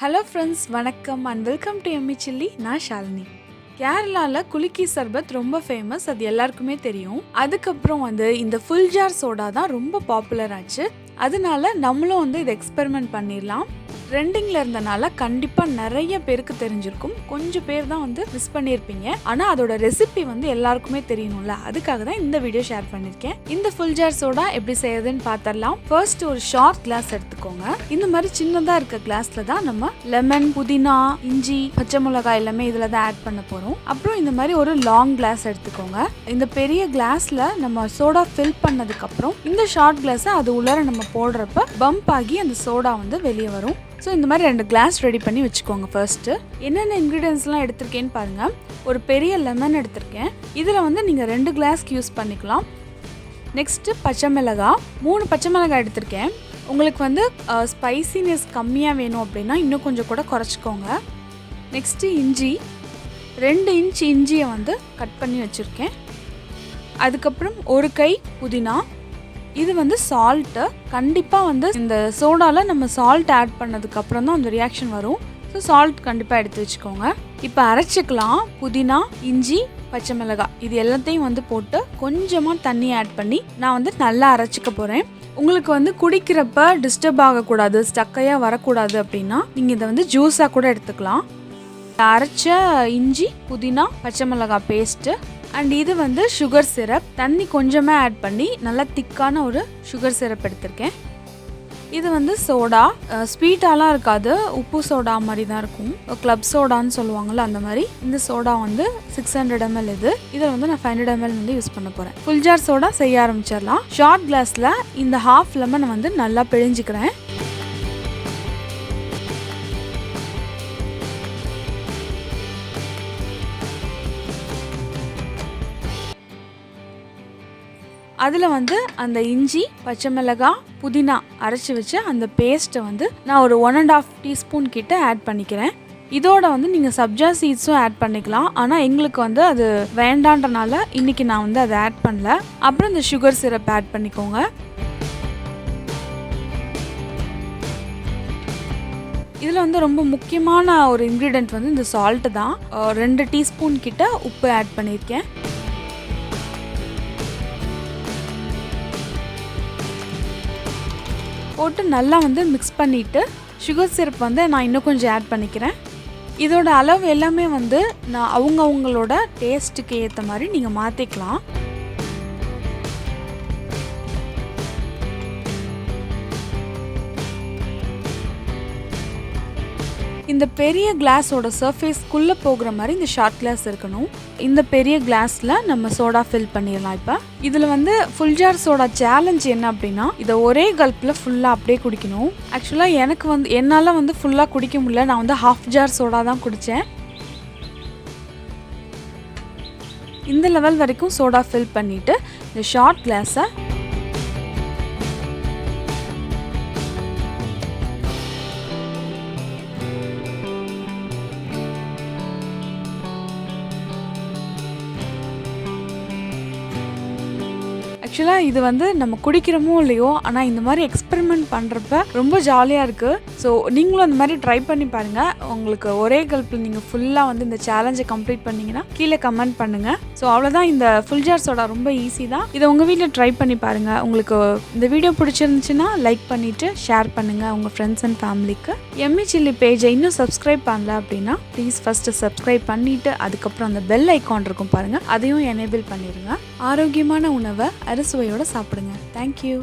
Hello friends, வணக்கம் and welcome to எம்மி சில்லி. நான் ஷாலினி. கேரளாவில் குலுக்கி சர்பத் ரொம்ப ஃபேமஸ், அது எல்லாருக்குமே தெரியும். அதுக்கப்புறம் இந்த ஃபுல் ஜார் சோடா தான் ரொம்ப பாப்புலர் ஆச்சு. அதனால நம்மளும் இதை எக்ஸ்பெரிமெண்ட் பண்ணிடலாம். ட்ரெண்டிங்கில் இருந்தனால கண்டிப்பாக நிறைய பேருக்கு தெரிஞ்சிருக்கும். கொஞ்சம் பேர் தான் மிஸ் பண்ணியிருப்பீங்க. ஆனால் அதோட ரெசிபி எல்லாருக்குமே தெரியணும்ல, அதுக்காக தான் இந்த வீடியோ ஷேர் பண்ணியிருக்கேன். இந்த ஃபுல் ஜார் சோடா எப்படி செய்யறதுன்னு பார்த்துடலாம். ஃபர்ஸ்ட் ஒரு ஷார்ட் கிளாஸ் எடுத்துக்கோங்க. இந்த மாதிரி சின்னதாக இருக்க கிளாஸ்ல தான் நம்ம லெமன், புதினா, இஞ்சி, பச்சை மிளகாய் எல்லாமே இதில் தான் ஆட் பண்ண போகிறோம். அப்புறம் இந்த மாதிரி ஒரு லாங் கிளாஸ் எடுத்துக்கோங்க. இந்த பெரிய கிளாஸ்ல நம்ம சோடா ஃபில் பண்ணதுக்கப்புறம் இந்த ஷார்ட் கிளாஸை அது உள்ளார நம்ம போடுறப்ப பம்ப் ஆகி அந்த சோடா வெளியே வரும். ஸோ இந்த மாதிரி 2 கிளாஸ் ரெடி பண்ணி வச்சுக்கோங்க. ஃபர்ஸ்ட்டு என்னென்ன இன்க்ரீடியன்ஸ்லாம் எடுத்திருக்கேன்னு பாருங்கள். ஒரு பெரிய லெமன் எடுத்திருக்கேன். இதில் நீங்கள் 2 கிளாஸ்க்கு யூஸ் பண்ணிக்கலாம். நெக்ஸ்ட்டு பச்சை மிளகாய், 3 பச்சை மிளகாய் எடுத்திருக்கேன். உங்களுக்கு ஸ்பைசினஸ் கம்மியாக வேணும் அப்படின்னா இன்னும் கொஞ்சம் கூட குறைச்சிக்கோங்க. நெக்ஸ்ட்டு இஞ்சி, 2 இன்ச் இஞ்சியை கட் பண்ணி வச்சுருக்கேன். அதுக்கப்புறம் ஒரு கை புதினா. இது சால்ட்டு. கண்டிப்பாக இந்த சோடாவில் நம்ம சால்ட் ஆட் பண்ணதுக்கப்புறம் தான் அந்த ரியாக்ஷன் வரும். ஸோ சால்ட் கண்டிப்பாக எடுத்து வச்சுக்கோங்க. இப்போ அரைச்சிக்கலாம். புதினா, இஞ்சி, பச்சை மிளகாய் இது எல்லாத்தையும் போட்டு கொஞ்சமாக தண்ணி ஆட் பண்ணி நான் நல்லா அரைச்சிக்க போகிறேன். உங்களுக்கு குடிக்கிறப்ப டிஸ்டர்ப் ஆகக்கூடாது, ஸ்டக்கையாக வரக்கூடாது அப்படின்னா நீங்கள் இதை ஜூஸாக கூட எடுத்துக்கலாம். அரைச்ச இஞ்சி, புதினா, பச்சை மிளகாய் பேஸ்ட்டு அண்ட் இது சுகர் சிரப். தண்ணி கொஞ்சமாக ஆட் பண்ணி நல்லா திக்கான ஒரு சுகர் சிரப் எடுத்திருக்கேன். இது சோடா. ஸ்வீட்டாலாம் இருக்காது, உப்பு சோடா மாதிரி தான் இருக்கும். கிளப் சோடான்னு சொல்லுவாங்கள்ல, அந்த மாதிரி. இந்த சோடா 600 ml. இதில் நான் 500 ml யூஸ் பண்ண போகிறேன். ஃபுல் ஜார் சோடா செய்ய ஆரம்பிச்சிடலாம். ஷார்ட் கிளாஸில் இந்த ஹாஃப் லெமன் நல்லா பிழிஞ்சிக்கிறேன். அதில் அந்த இஞ்சி, பச்சை மிளகாய், புதினா அரைச்சி வச்சு அந்த பேஸ்ட்டை நான் ஒரு 1.5 டீஸ்பூன் கிட்ட ஆட் பண்ணிக்கிறேன். இதோட நீங்கள் சப்ஜா சீட்ஸும் ஆட் பண்ணிக்கலாம். ஆனால் எங்களுக்கு அது வேண்டான்றனால இன்றைக்கி நான் அதை ஆட் பண்ணல. அப்புறம் இந்த சுகர் சிரப் ஆட் பண்ணிக்கோங்க. இதில் ரொம்ப முக்கியமான ஒரு இன்க்ரீடியன்ட் இந்த சால்ட்டு தான். 2 டீஸ்பூன் கிட்ட உப்பு ஆட் பண்ணியிருக்கேன். போட்டு நல்லா மிக்ஸ் பண்ணிவிட்டு சுகர் சிரப் நான் இன்னும் கொஞ்சம் ஆட் பண்ணிக்கிறேன். இதோட அளவு எல்லாமே நான் அவங்களோட டேஸ்ட்டுக்கு ஏற்ற மாதிரி நீங்கள் மாற்றிக்கலாம். இந்த பெரிய கிளாஸோட சர்ஃபேஸ்க்குள்ளே போகிற மாதிரி இந்த ஷார்ட் கிளாஸ் இருக்கணும். இந்த பெரிய கிளாஸில் நம்ம சோடா ஃபில் பண்ணிடலாம். இப்போ இதில் ஃபுல் ஜார் சோடா சேலஞ்ச் என்ன அப்படின்னா, இதை ஒரே கல்ப்பில் ஃபுல்லாக அப்படியே குடிக்கணும். ஆக்சுவலாக எனக்கு என்னால் ஃபுல்லாக குடிக்க முடியல. நான் ஹாஃப் ஜார் சோடா தான் குடித்தேன். இந்த லெவல் வரைக்கும் சோடா ஃபில் பண்ணிவிட்டு இந்த ஷார்ட் கிளாஸை ஆக்சுவலாக இது நம்ம குடிக்கிறோமோ இல்லையோ, ஆனால் இந்த மாதிரி எக்ஸ்பெரிமெண்ட் பண்ணுறப்ப ரொம்ப ஜாலியாக இருக்குது. ஸோ நீங்களும் அந்த மாதிரி ட்ரை பண்ணி பாருங்கள். உங்களுக்கு ஒரே கல்ப்பில் நீங்கள் ஃபுல்லாக இந்த சேலஞ்சை கம்ப்ளீட் பண்ணிங்கன்னா கீழே கமெண்ட் பண்ணுங்கள். ஸோ அவ்வளோதான். இந்த ஃபுல் ஜார் சோடா ரொம்ப ஈஸி தான். இதை உங்கள் வீட்டில் ட்ரை பண்ணி பாருங்கள். உங்களுக்கு இந்த வீடியோ பிடிச்சிருந்துச்சுன்னா லைக் பண்ணிவிட்டு ஷேர் பண்ணுங்கள் உங்கள் ஃப்ரெண்ட்ஸ் அண்ட் ஃபேமிலிக்கு. எம்மி சில்லி பேஜை இன்னும் சப்ஸ்கிரைப் பண்ணல அப்படின்னா ப்ளீஸ் ஃபஸ்ட்டு சப்ஸ்கிரைப் பண்ணிவிட்டு அதுக்கப்புறம் அந்த பெல் ஐக்கான் இருக்கும் பாருங்கள், அதையும் எனேபிள் பண்ணிடுங்க. ஆரோக்கியமான உணவை அறுசுவையோடு சாப்பிடுங்க. தேங்க்யூ.